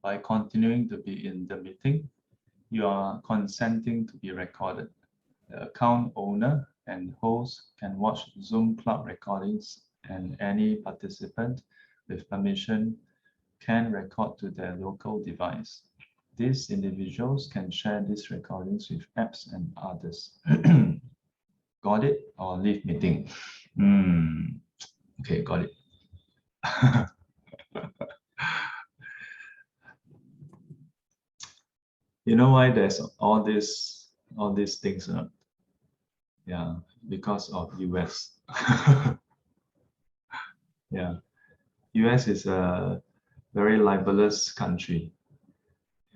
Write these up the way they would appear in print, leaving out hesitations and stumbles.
by continuing to be in the meeting, you are consenting to be recorded. The account owner and host can watch Zoom club recordings, and any participant with permission can record to their local device. These individuals can share these recordings with apps and others. Got it? Or leave meeting? Okay, got it. You know why there's all these things? Yeah, because of US. Yeah, US is a very libelous country.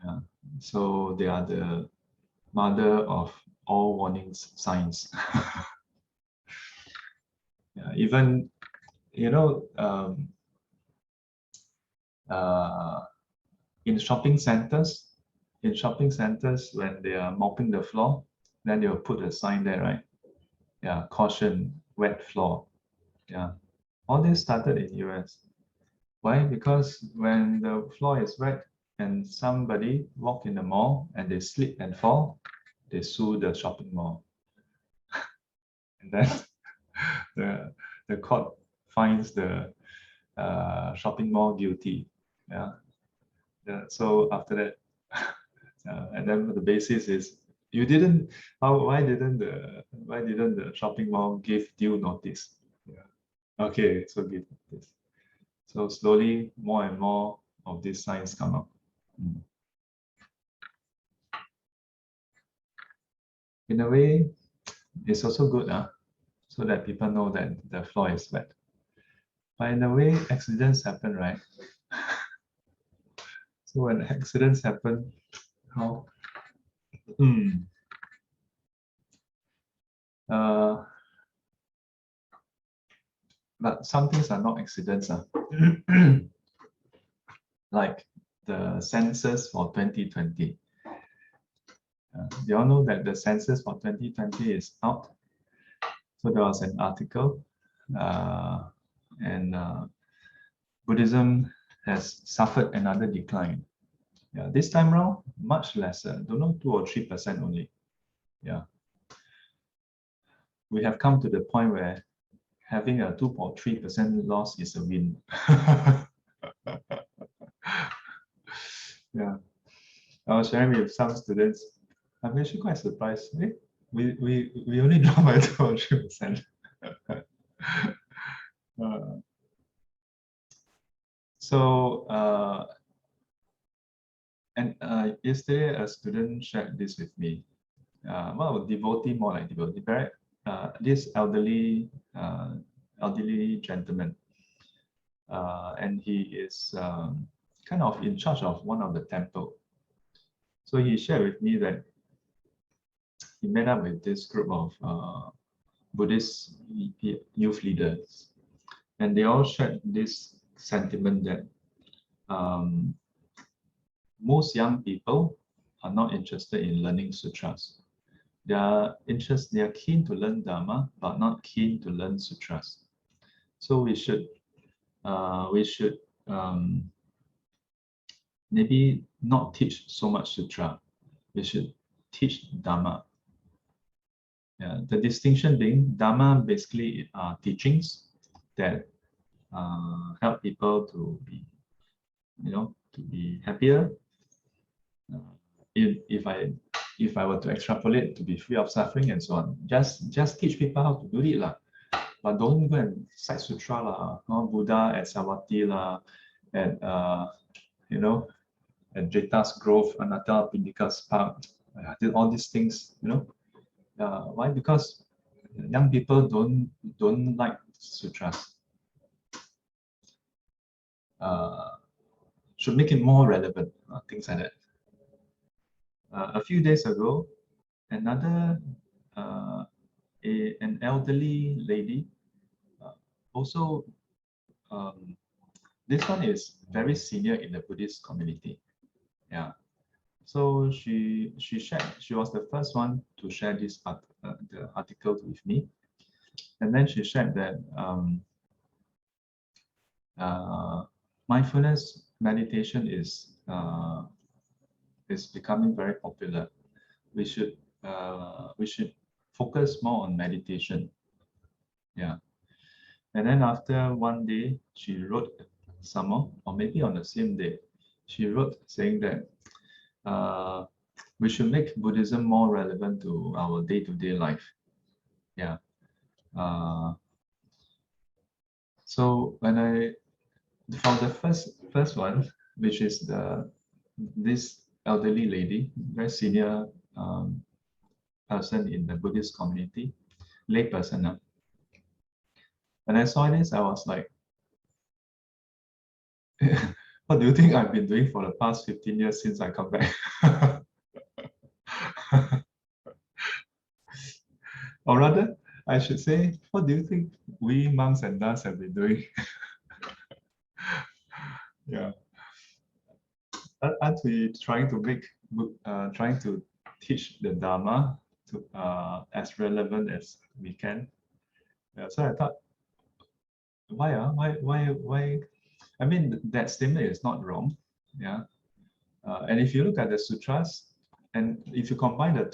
Yeah, so they are the mother of all warning signs. Yeah, even in shopping centers, when they are mopping the floor, then they'll put a sign there, right? Yeah, caution, wet floor. Yeah, all this started in US. Why? Because when the floor is wet and somebody walk in the mall and they slip and fall, they sue the shopping mall. And then the court finds the shopping mall guilty. Yeah. So after that, and then the basis is you didn't. Why didn't the shopping mall give due notice? Yeah. Okay, so give notice. So slowly, more and more of these signs come up. In a way, it's also good, so that people know that the floor is wet. But in a way, accidents happen, right? So when accidents happen, how? But some things are not accidents. Like the census for 2020. You all know that the census for 2020 is out. So there was an article, and Buddhism has suffered another decline. Yeah, this time around, much lesser. Don't know, 2 or 3% only. Yeah, we have come to the point where having a 2 or 3% loss is a win. Yeah, I was sharing with some students. I'm actually quite surprised. We only dropped by 2 or 3%. Yesterday a student shared this with me. Well, devotee, more like devotee. This elderly gentleman, and he is kind of in charge of one of the temple. So he shared with me that he met up with this group of Buddhist youth leaders, and they all shared this sentiment that most young people are not interested in learning sutras. They are keen to learn Dhamma, but not keen to learn sutras. So we should maybe not teach so much sutra. We should teach Dhamma. Yeah, the distinction being Dhamma basically are teachings that help people to be, to be happier. If I were to extrapolate, to be free of suffering and so on, just teach people how to do it lah. But don't go and cite sutra lah. Buddha at Savatthi lah, at at Jeta's Grove, Anatta Pindika's Park, all these things, why? Because young people don't like sutras. Should make it more relevant, things like that. A few days ago, another an elderly lady, also this one is very senior in the Buddhist community. Yeah, so she was the first one to share this the article with me, and then she shared that mindfulness meditation is becoming very popular. We should focus more on meditation. Yeah. And then after one day, she wrote some more, or maybe on the same day, she wrote saying that we should make Buddhism more relevant to our day-to-day life. Yeah. So when from the first one, which is this elderly lady, very senior person in the Buddhist community, lay person. When I saw this, I was like, what do you think I've been doing for the past 15 years since I come back? Or rather, I should say, what do you think we monks and nuns have been doing? Yeah. Aren't we trying to teach the Dhamma to as relevant as we can? Yeah, so I thought, why? I mean, that statement is not wrong. Yeah. And if you look at the sutras, and if you combine the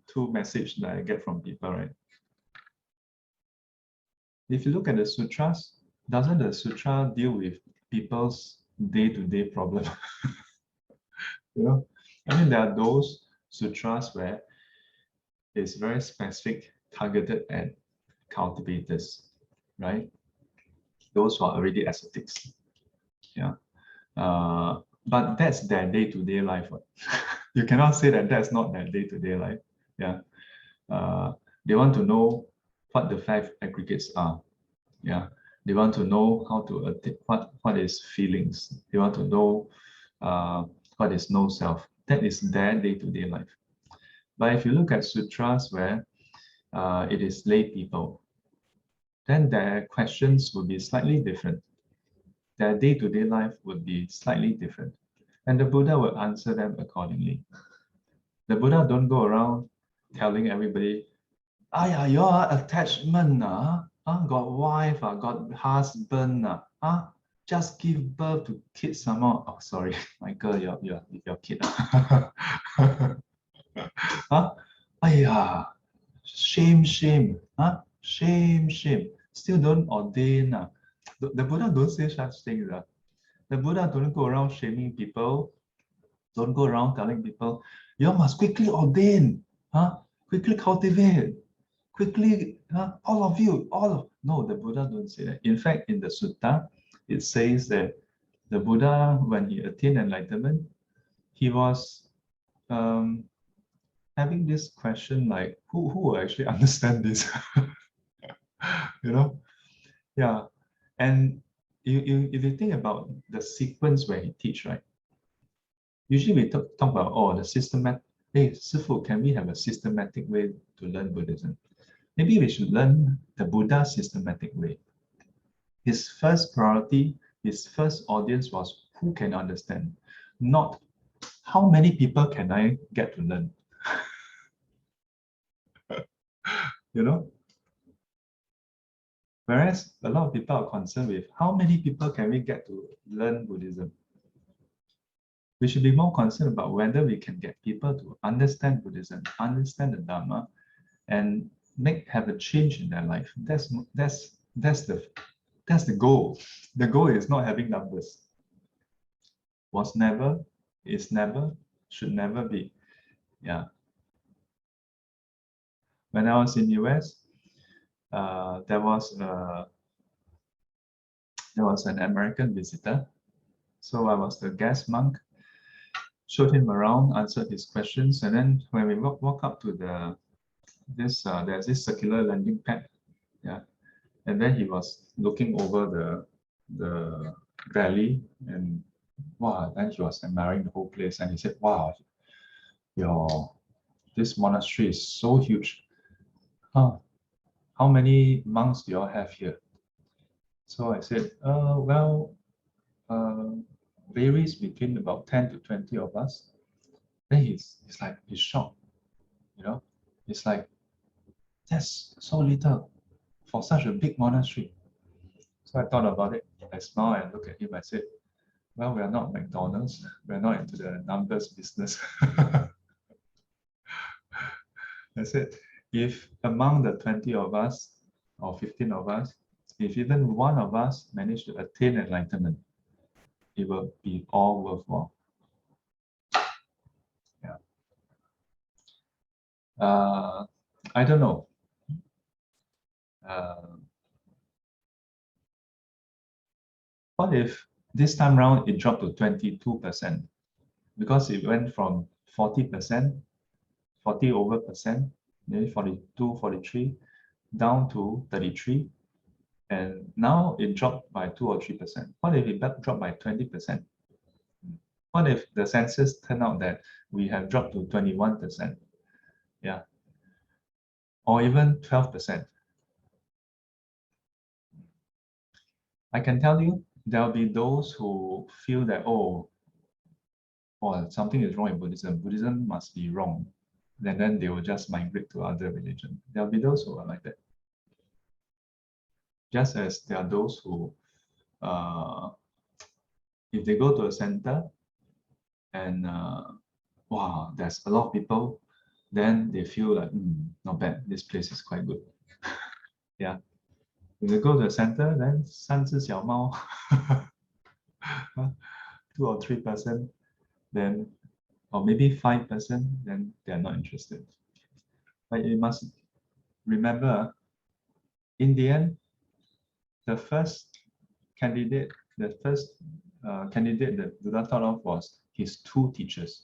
two messages that I get from people, right? If you look at the sutras, doesn't the sutra deal with people's day-to-day problem? You know, I mean, there are those sutras where it's very specific, targeted at cultivators, right? Those who are already ascetics. Yeah. But that's their day-to-day life. You cannot say that that's not their day-to-day life. Yeah. They want to know what the five aggregates are. Yeah. They want to know how to what is feelings. They want to know what is no self. That is their day-to-day life. But if you look at sutras where it is lay people, then their questions will be slightly different. Their day-to-day life would be slightly different. And the Buddha will answer them accordingly. The Buddha don't go around telling everybody, your attachment, got wife, got husband, just give birth to kids some more. Oh, sorry, Michael, your kid. Shame, shame, shame. Still don't ordain. The Buddha don't say such things. The Buddha don't go around shaming people. Don't go around telling people, you must quickly ordain, quickly cultivate, quickly, all of you, No, the Buddha don't say that. In fact, in the sutta, it says that the Buddha, when he attained enlightenment, he was having this question like, who will actually understand this? You know? Yeah. And if you think about the sequence where he teach, right? Usually we talk about, the systematic, hey, Sifu, can we have a systematic way to learn Buddhism? Maybe we should learn the Buddha systematic way. His first priority, his first audience was who can understand, not how many people can I get to learn. You know? Whereas a lot of people are concerned with how many people can we get to learn Buddhism. We should be more concerned about whether we can get people to understand Buddhism, understand the Dhamma, and have a change in their life. That's the goal. The goal is not having numbers. Was never, is never, should never be. Yeah. When I was in US, there was an American visitor. So I was the guest monk, showed him around, answered his questions, and then when we walk up to there's this circular landing pad, yeah, and then he was looking over the valley, and wow, then he was admiring the whole place, and he said, wow, this monastery is so huge. How many monks do you all have here? So I said, varies between about 10 to 20 of us. Then he's shocked, you know. It's like, that's so little for such a big monastery. So I thought about it. I smiled and looked at him. I said, well, we are not McDonald's. We're not into the numbers business. I said, if among the 20 of us or 15 of us, if even one of us manage to attain enlightenment, it will be all worthwhile. Yeah. I don't know. What if this time round it dropped to 22%? Because it went from 40%, 40 over percent, maybe 42, 43, down to 33. And now it dropped by 2 or 3%. What if it dropped by 20%? What if the census turned out that we have dropped to 21%? Yeah. Or even 12%. I can tell you, there'll be those who feel that, oh, well, something is wrong in Buddhism. Buddhism must be wrong. And then they will just migrate to other religion. There'll be those who are like that. Just as there are those who, if they go to a center and wow, there's a lot of people, then they feel like, not bad, this place is quite good. Yeah. If they go to the center, then 三只小猫 2 or 3%, then, or maybe 5%, then they're not interested. But you must remember, in the end, the first candidate that Buddha thought of was his 2 teachers.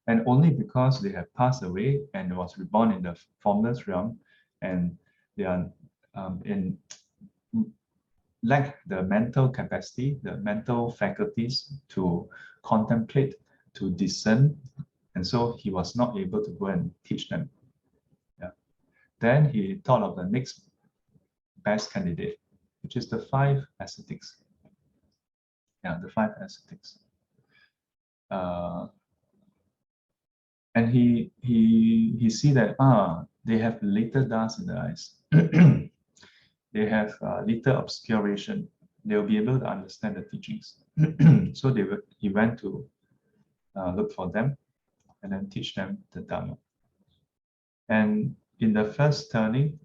And only because they have passed away and was reborn in the formless realm, and they are lack the mental capacity, the mental faculties to contemplate, to discern, and so he was not able to go and teach them. Yeah. Then he thought of the next best candidate, which is the 5 ascetics. Yeah, the 5 ascetics. And he see that they have little dust in the eyes. They have little obscuration. They'll be able to understand the teachings. So he went to look for them and then teach them the Dhamma. And in the first turning,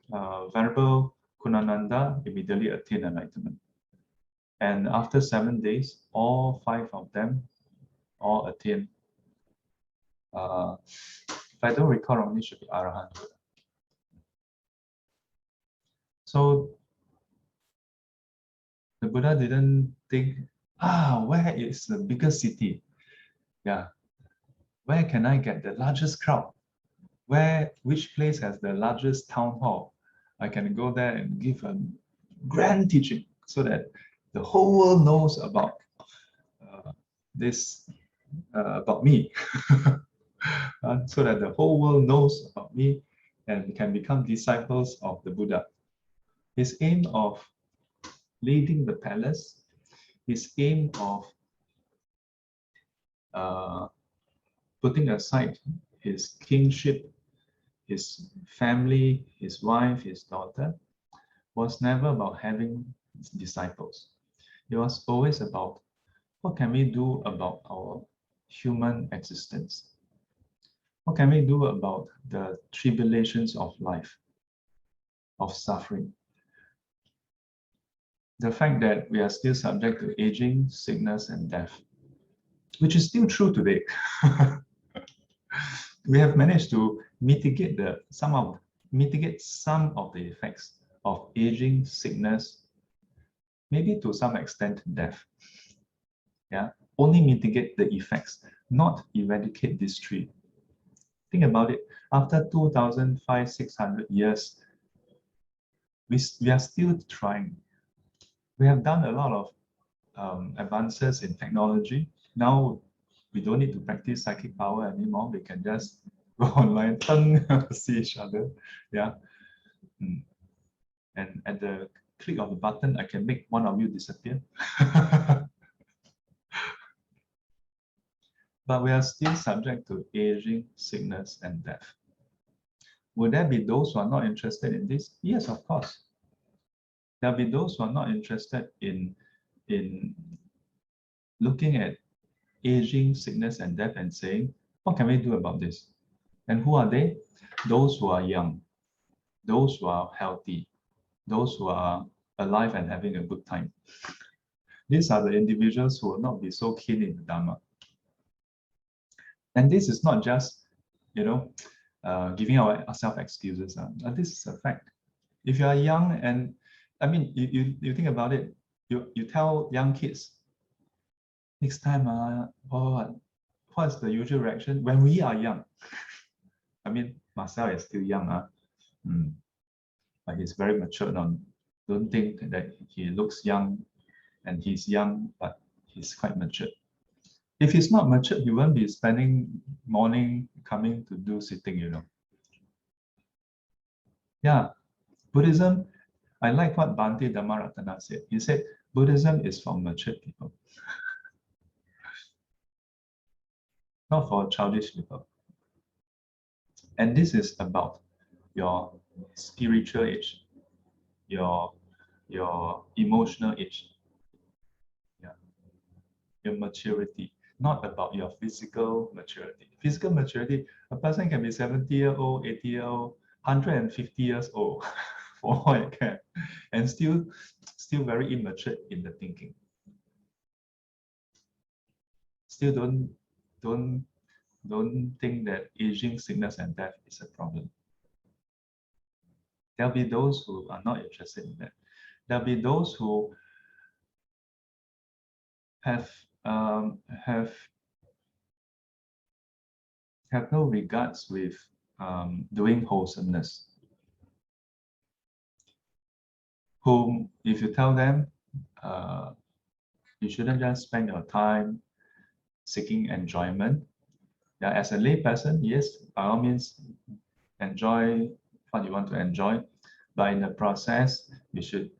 Venerable Kunananda immediately attained enlightenment. And after 7 days, all 5 of them all attained. If I don't recall wrongly, it should be Arahant. So the Buddha didn't think, where is the biggest city? Yeah. Where can I get the largest crowd? Which place has the largest town hall? I can go there and give a grand teaching so that the whole world knows about about me. So that the whole world knows about me and can become disciples of the Buddha. His aim of leading the palace, his aim of putting aside his kingship, his family, his wife, his daughter, was never about having disciples. It was always about what can we do about our human existence? What can we do about the tribulations of life, of suffering? The fact that we are still subject to aging, sickness, and death, which is still true today. We have managed to mitigate some of the effects of aging, sickness, maybe to some extent death. Yeah, only mitigate the effects, not eradicate these 3. Think about it. After 2,500-600 years, we are still trying. We have done a lot of advances in technology. Now we don't need to practice psychic power anymore. We can just go online, see each other. Yeah. And at the click of the button, I can make one of you disappear. But we are still subject to aging, sickness, and death. Would there be those who are not interested in this? Yes, of course. There'll be those who are not interested in looking at aging, sickness, and death and saying, what can we do about this? And who are they? Those who are young, those who are healthy, those who are alive and having a good time. These are the individuals who will not be so keen in the Dhamma. And this is not just, giving ourselves excuses. This is a fact. If you are young and, I mean, you think about it, you tell young kids, next time, what's the usual reaction when we are young? I mean, Marcel is still young, but he's very mature now. Don't think that he looks young and he's young, but he's quite mature. If he's not mature, he won't be spending morning coming to do sitting, Yeah, Buddhism, I like what Bhante Dhammaratana said. He said, Buddhism is for mature people, not for childish people. And this is about your spiritual age, your emotional age, your maturity, not about your physical maturity. Physical maturity, a person can be 70-year-old, 80-year-old, 150 years old, for all I care, and still very immature in the thinking. Still don't think that aging, sickness, and death is a problem. There'll be those who are not interested in that. There'll be those who have no regards with doing wholesomeness. Whom, if you tell them, you shouldn't just spend your time seeking enjoyment. Yeah, as a lay person, yes, by all means, enjoy what you want to enjoy, but in the process, you should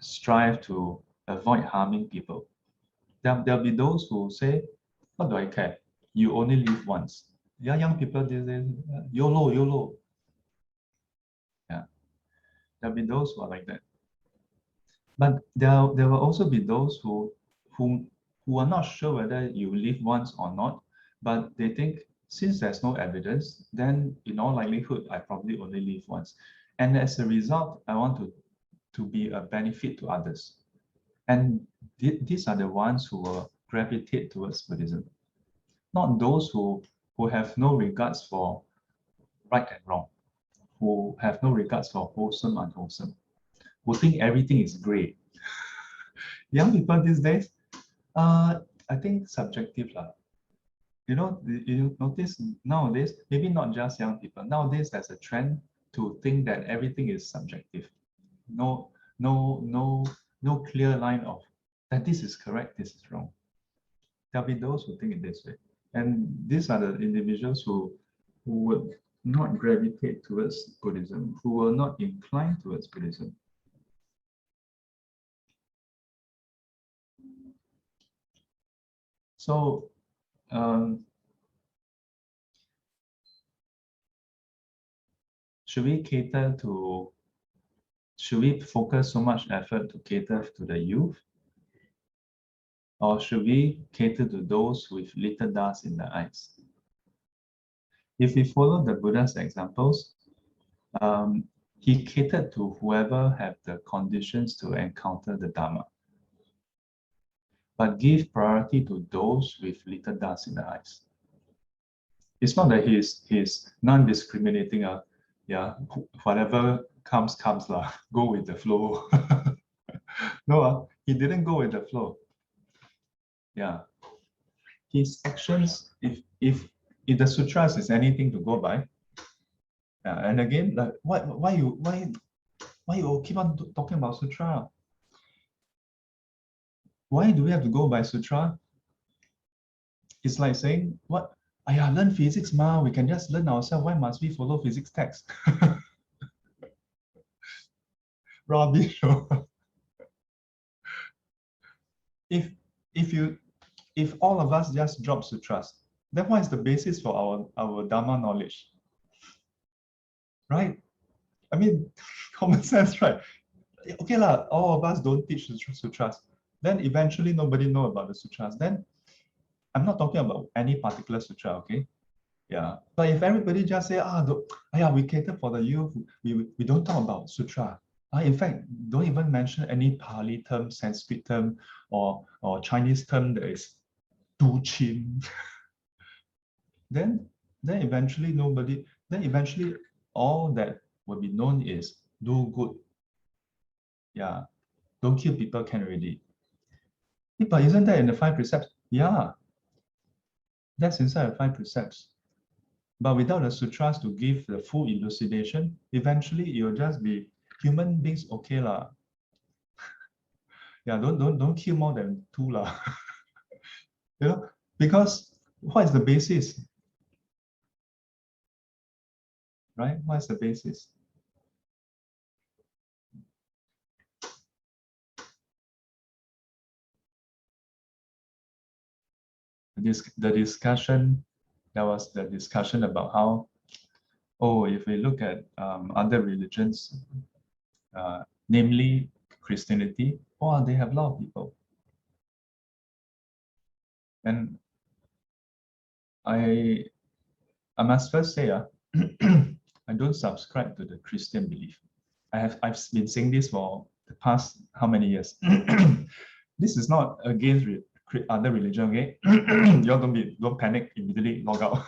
strive to avoid harming people. There'll be those who say, what do I care? You only live once. Yeah, young people, they say, YOLO, YOLO. Yeah, there'll be those who are like that. But there will also be those who are not sure whether you live once or not, but they think since there's no evidence, then in all likelihood, I probably only live once. And as a result, I want to be a benefit to others. And these are the ones who will gravitate towards Buddhism, not those who have no regards for right and wrong, who have no regards for wholesome, unwholesome, who think everything is great. Young people these days, I think subjective lah. You notice nowadays, maybe not just young people, nowadays there's a trend to think that everything is subjective. No clear line of that this is correct, this is wrong. There'll be those who think it this way. And these are the individuals who would not gravitate towards Buddhism, who will not incline towards Buddhism. So, should we focus so much effort to cater to the youth? Or should we cater to those with little dust in the eyes? If we follow the Buddha's examples, he catered to whoever had the conditions to encounter the Dhamma, but give priority to those with little dust in the eyes. It's not that he's non-discriminating. Yeah, whatever comes lah. Go with the flow. No, he didn't go with the flow. Yeah, his actions. If the sutras is anything to go by, and again, like why you keep on talking about sutra? Why do we have to go by sutra? It's like saying, what? Learn physics, ma. We can just learn ourselves. Why must we follow physics text? Rubbish. If all of us just drop sutras, then what is the basis for our Dhamma knowledge? Right? I mean, common sense, right? okay lah, all of us don't teach the sutras. Then eventually nobody know about the sutras. Then I'm not talking about any particular sutra, okay? Yeah. But if everybody just say, yeah, we cater for the youth, we don't talk about sutra. In fact, don't even mention any Pali term, Sanskrit term, or Chinese term that is tu chin. then eventually all that will be known is do good. Yeah. Don't kill people can already. But isn't that in the 5 precepts? Yeah. That's inside the 5 precepts. But without the sutras to give the full elucidation, eventually it will just be human beings okay lah. Yeah, don't kill more than two lah. You know, because what is the basis? Right? What is the basis? The discussion, there was the discussion about how, if we look at other religions, namely Christianity, they have a lot of people. And I must first say, I don't subscribe to the Christian belief. I've been saying this for the past how many years. This is not against other religion, okay? You all don't panic immediately, log out.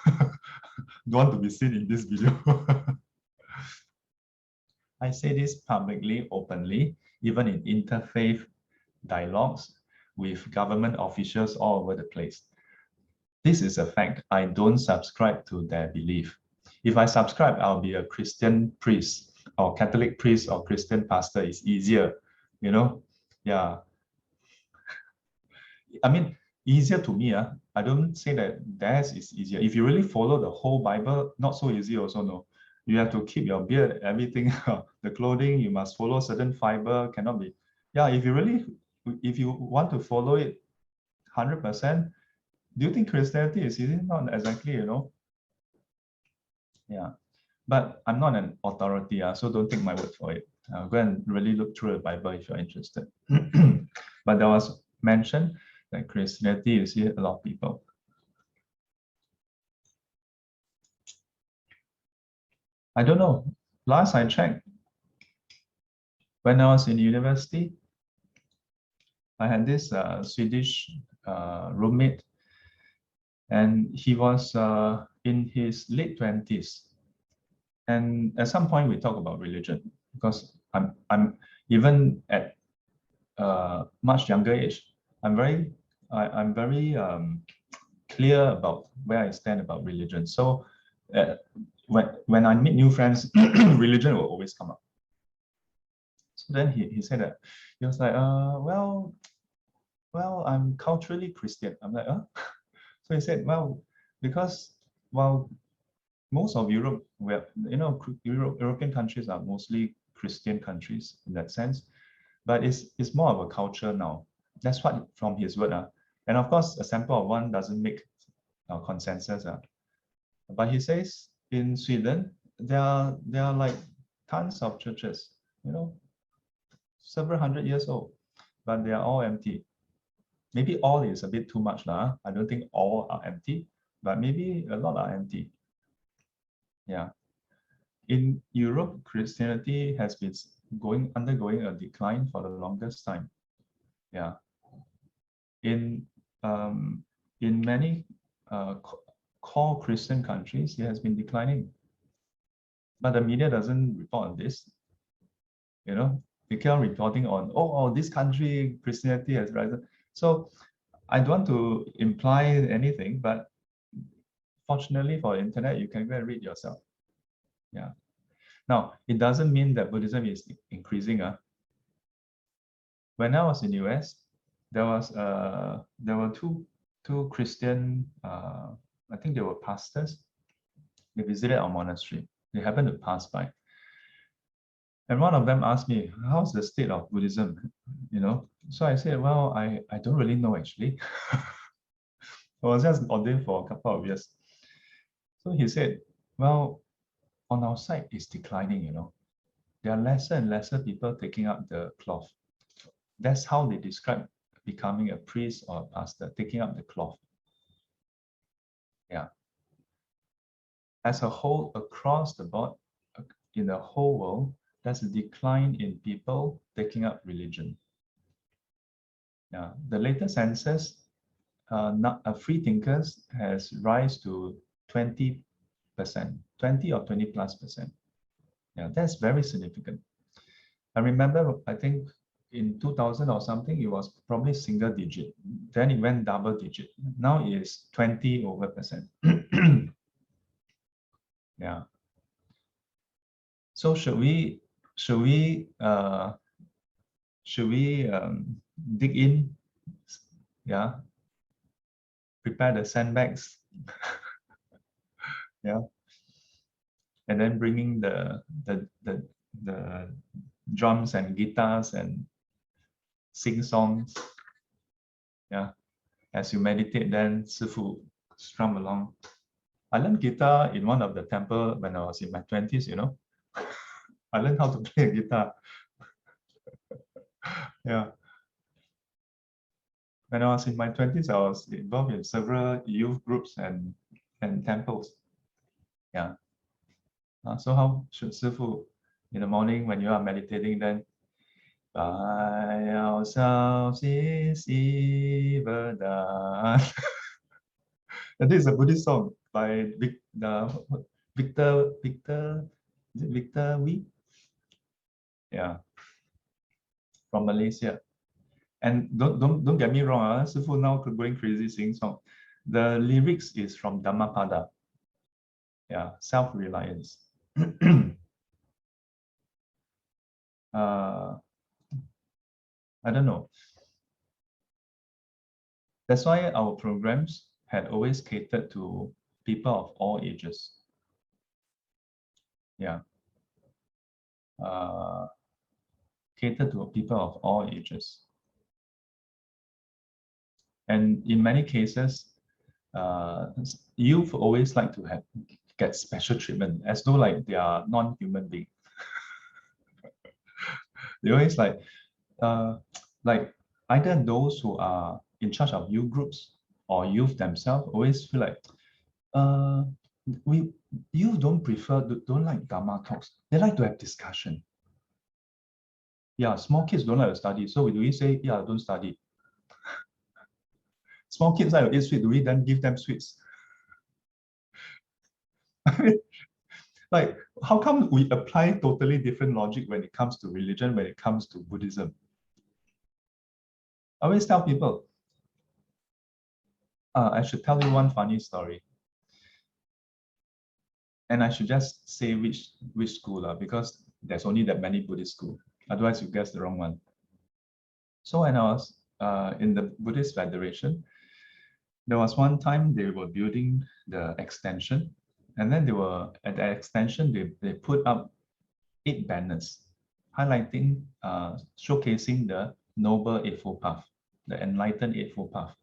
Don't want to be seen in this video. I say this publicly, openly, even in interfaith dialogues with government officials all over the place. This is a fact. I don't subscribe to their belief. If I subscribe, I'll be a Christian priest or Catholic priest or Christian pastor. It's easier, you know? Yeah. I mean, easier to me. I don't say that theirs is easier. If you really follow the whole Bible, not so easy also, no. You have to keep your beard, everything, the clothing, you must follow certain fiber, cannot be. Yeah, if you want to follow it 100%, do you think Christianity is easy? Not exactly, you know. Yeah, but I'm not an authority, so don't take my word for it. Go and really look through the Bible if you're interested. But there was mention that Christianity, you see a lot of people. I don't know. Last I checked, when I was in university, I had this Swedish roommate, and he was in his late 20s. And at some point, we talk about religion because I'm even at much younger age. I'm very clear about where I stand about religion. So when I meet new friends, religion will always come up. So then he said that he was like, well, I'm culturally Christian. I'm like, So he said, well, because most of Europe, where European countries are mostly Christian countries in that sense, but it's more of a culture now. That's what from his word. And of course, a sample of one doesn't make a consensus. But he says in Sweden, there are like tons of churches, several hundred years old, but they are all empty. Maybe all is a bit too much. I don't think all are empty, but maybe a lot are empty. Yeah. In Europe, Christianity has been undergoing a decline for the longest time. Yeah. In many core Christian countries, it has been declining. But the media doesn't report on this. They keep on reporting on, this country, Christianity has risen. So I don't want to imply anything, but fortunately for the internet, you can go and read yourself. Yeah. Now, it doesn't mean that Buddhism is increasing. When I was in US, there were two Christian, I think they were pastors. They visited our monastery. They happened to pass by. And one of them asked me, how's the state of Buddhism? So I said, well, I don't really know actually. I was just ordained for a couple of years. So he said, well, on our side, it's declining, there are lesser and lesser people taking up the cloth. That's how they describe becoming a priest or a pastor, taking up the cloth. Yeah. As a whole, across the board, in the whole world, there's a decline in people taking up religion. Yeah. The latest census, free thinkers has rise to 20%, 20 or 20+%. Yeah, that's very significant. I remember, I think in 2000 or something, it was probably single digit. Then it went double digit. Now it is 20% Yeah. So should we dig in? Yeah. Prepare the sandbags. Yeah. And then bringing the drums and guitars and sing songs. Yeah. As you meditate, then Sifu strum along. I learned guitar in one of the temple when I was in my 20s, you know. I learned how to play a guitar. Yeah. When I was in my 20s, I was involved in several youth groups and temples. Yeah. So how should Sifu, in the morning when you are meditating, then by ourselves is evil done. And this is a Buddhist song by Victor, is it Victor Wee? Yeah, from Malaysia. And don't get me wrong, Sifu now going crazy singing song. The lyrics is from Dhammapada. Yeah, self-reliance. I don't know. That's why our programs had always catered to people of all ages. Yeah. Catered to people of all ages. And in many cases, youth always like to get special treatment, as though like they are non-human beings. They always like either those who are in charge of youth groups or youth themselves always feel like youth don't like Dhamma talks. They like to have discussion. Yeah, small kids don't like to study. So do we say, yeah, don't study? Small kids like to eat sweet. Do we then give them sweets? I mean, like, how come we apply totally different logic when it comes to religion, when it comes to Buddhism? I always tell people, I should tell you one funny story. And I should just say which school, because there's only that many Buddhist schools. Otherwise, you guess the wrong one. So when I was in the Buddhist Federation, there was one time they were building the extension, and then they were at the extension, they put up 8 banners highlighting, showcasing the Noble Eightfold Path, the Enlightened Eightfold Path.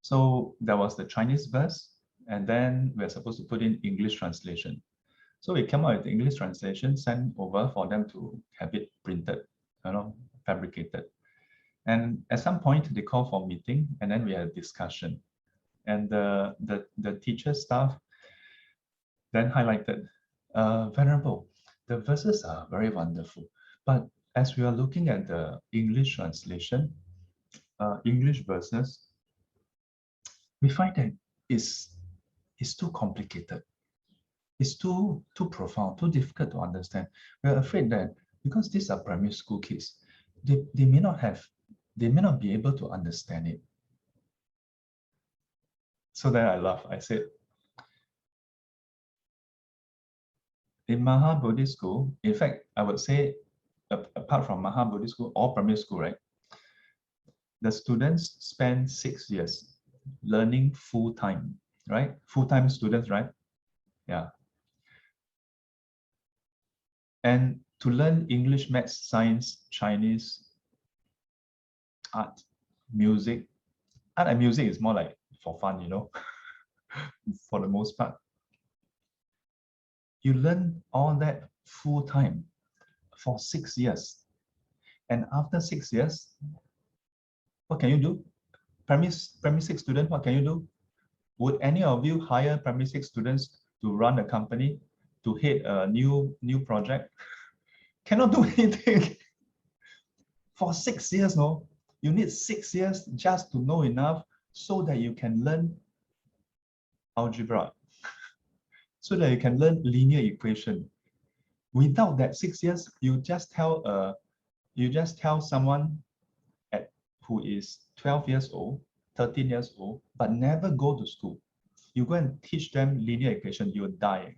So there was the Chinese verse, and then we're supposed to put in English translation. So we came out with the English translation, sent over for them to have it printed, fabricated. And at some point, they called for a meeting, and then we had a discussion. And the teacher staff then highlighted, Venerable, the verses are very wonderful, but as we are looking at the English translation, English verses, we find that it's too complicated. It's too profound, too difficult to understand. We're afraid that because these are primary school kids, they may not be able to understand it. So then I laughed. I said, in Maha Bodhi School, in fact, I would say, apart from Maha Bodhi School or primary school, right, the students spend 6 years learning full-time, right? Full-time students, right? Yeah. And to learn English, maths, science, Chinese, art, music. Art and music is more like for fun, for the most part. You learn all that full time for 6 years. And after 6 years, what can you do? Primary 6 student, what can you do? Would any of you hire primary 6 students to run a company, to head a new project? Cannot do anything. For 6 years, no? You need 6 years just to know enough so that you can learn algebra, so that you can learn linear equation. Without that 6 years, you just tell someone who is 12 years old, 13 years old, but never go to school. You go and teach them linear equation, you will die.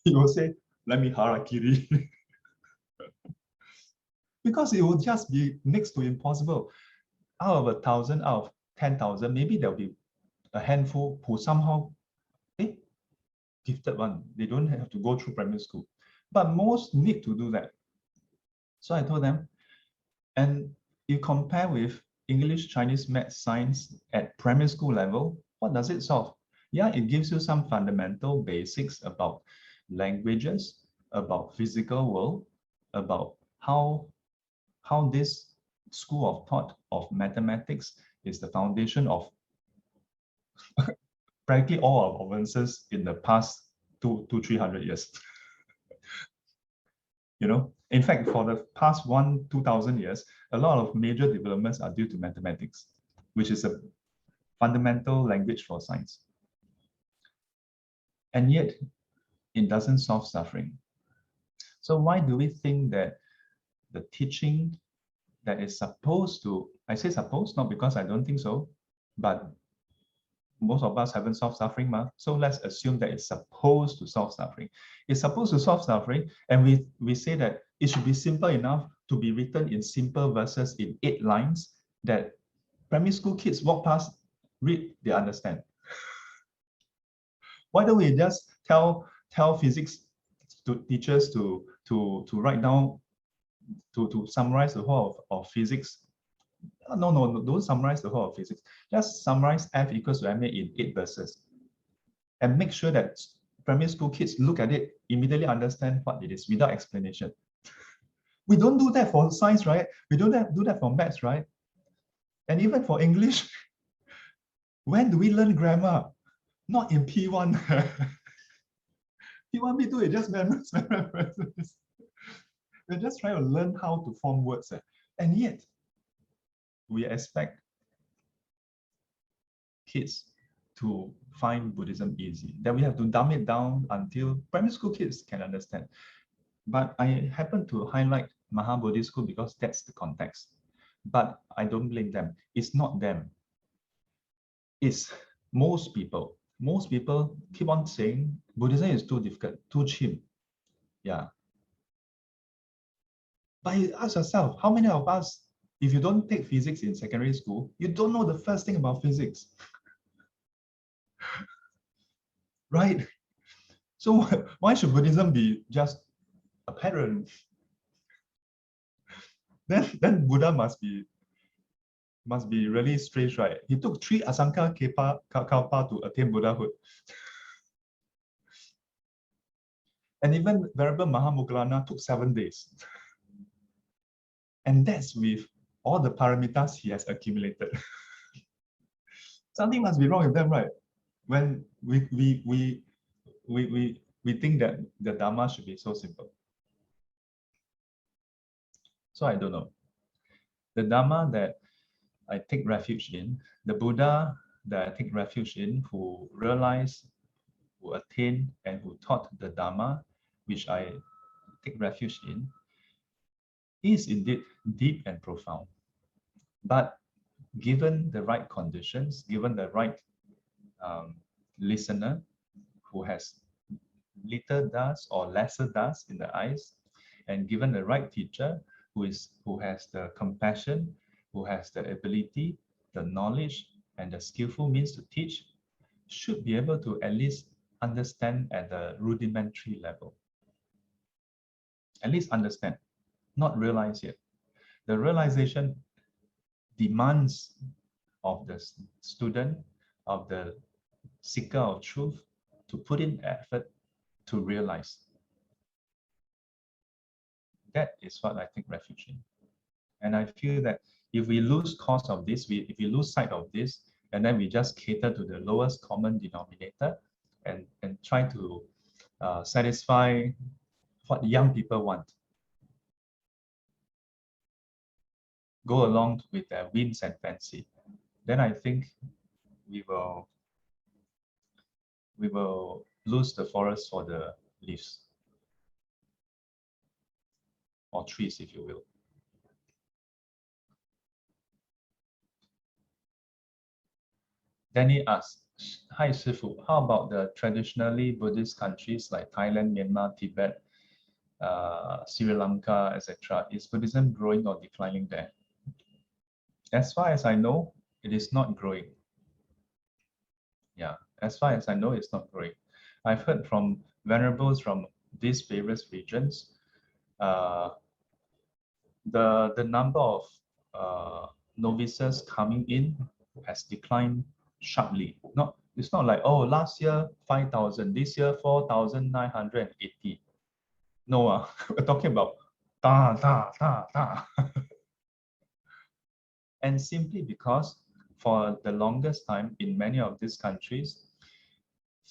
You will say, let me harakiri. Because it will just be next to impossible. Out of 1,000, out of 10,000, maybe there'll be a handful who somehow gifted one. They don't have to go through primary school. But most need to do that. So I told them, and you compare with English, Chinese, Math, Science at primary school level, what does it solve? Yeah, it gives you some fundamental basics about languages, about physical world, about how this school of thought of mathematics is the foundation of practically all our advances in the past 300 years. You know, in fact, for the past 2,000 years, a lot of major developments are due to mathematics, which is a fundamental language for science. And yet, it doesn't solve suffering. So why do we think that the teaching that is supposed to, I say supposed, not because I don't think so, but most of us haven't solved suffering, so let's assume that it's supposed to solve suffering. It's supposed to solve suffering, and we say that it should be simple enough to be written in simple verses in 8 lines that primary school kids walk past, read, they understand. Why don't we just tell physics teachers to write down, to summarize the whole of physics? No, don't summarize the whole of physics. Just summarize F equals to ma in 8 verses. And make sure that primary school kids look at it, immediately understand what it is without explanation. We don't do that for science, right? We don't do that for maths, right? And even for English, when do we learn grammar? Not in P1. P1, P2, it just memorize. We're just trying to learn how to form words. And yet, we expect kids to find Buddhism easy, that we have to dumb it down until primary school kids can understand. But I happen to highlight Maha Bodhi School because that's the context. But I don't blame them. It's not them. It's most people. Most people keep on saying Buddhism is too difficult, too cheap. Yeah. But you ask yourself, how many of us, if you don't take physics in secondary school, you don't know the first thing about physics? Right? So why should Buddhism be just a pattern? Then Buddha must be really strange, right? He took 3 Asanka Kalpa to attain Buddhahood. And even Venerable Mahamoggallana took 7 days. And that's with all the paramitas he has accumulated. Something must be wrong with them, right? When we think that the Dhamma should be so simple. So I don't know. The Dhamma that I take refuge in, the Buddha that I take refuge in, who realized, who attained, and who taught the Dhamma, which I take refuge in, is indeed deep and profound. But given the right conditions, given the right listener who has little dust or lesser dust in the eyes, and given the right teacher who has the compassion, who has the ability, the knowledge, and the skillful means to teach, should be able to at least understand at the rudimentary level. At least understand, not realize yet. The realization demands of the student, of the seeker of truth, to put in effort to realize. That is what I think refugee. And I feel that if we lose cost of this, if we lose sight of this, and then we just cater to the lowest common denominator and try to satisfy what young people want, go along with their whims and fancy, then I think we will lose the forest for the leaves or trees, if you will. Danny asks, hi Sifu, how about the traditionally Buddhist countries like Thailand, Myanmar, Tibet, Sri Lanka, etc.? Is Buddhism growing or declining there? As far as I know, it is not growing. Yeah, as far as I know, it's not growing. I've heard from venerables from these various regions, the number of novices coming in has declined sharply. It's not like, oh, last year 5,000, this year 4,980. No, we're talking about da. And simply because for the longest time in many of these countries,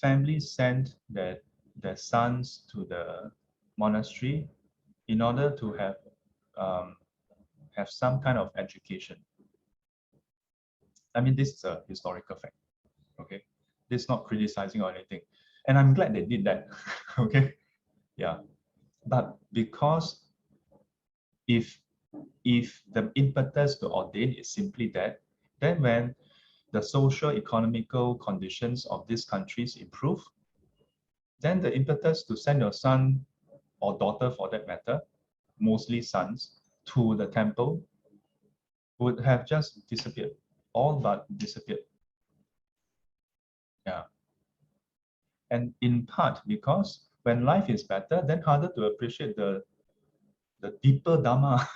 families send their sons to the monastery in order to have some kind of education. I mean, this is a historical fact, okay? This is not criticizing or anything. And I'm glad they did that, okay? Yeah. But because if the impetus to ordain is simply that, then when the social economical conditions of these countries improve, then the impetus to send your son or daughter, for that matter, mostly sons, to the temple would have just disappeared, all but disappeared. Yeah. And in part because when life is better, then harder to appreciate the deeper Dhamma,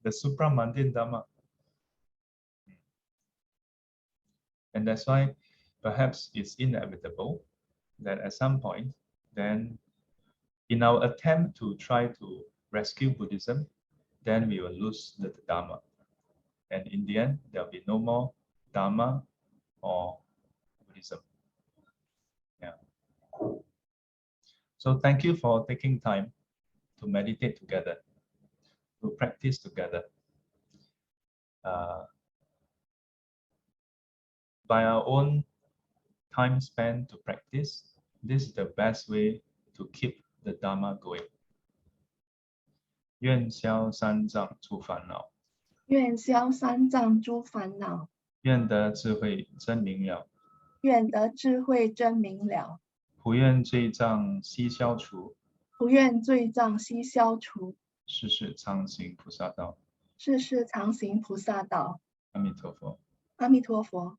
the supramundane Dhamma. And that's why perhaps it's inevitable that at some point, then in our attempt to try to rescue Buddhism, then we will lose the Dhamma. And in the end, there'll be no more Dhamma or Buddhism. Yeah. So thank you for taking time to meditate together, to practice together. By our own time spent to practice, this is the best way to keep the Dhamma going. 愿消三障诸烦恼，愿消三障诸烦恼，愿得智慧真明了，愿得智慧真明了，普愿罪障悉消除，普愿罪障悉消除，世世常行菩萨道。世世常行菩萨道。阿弥陀佛。阿弥陀佛。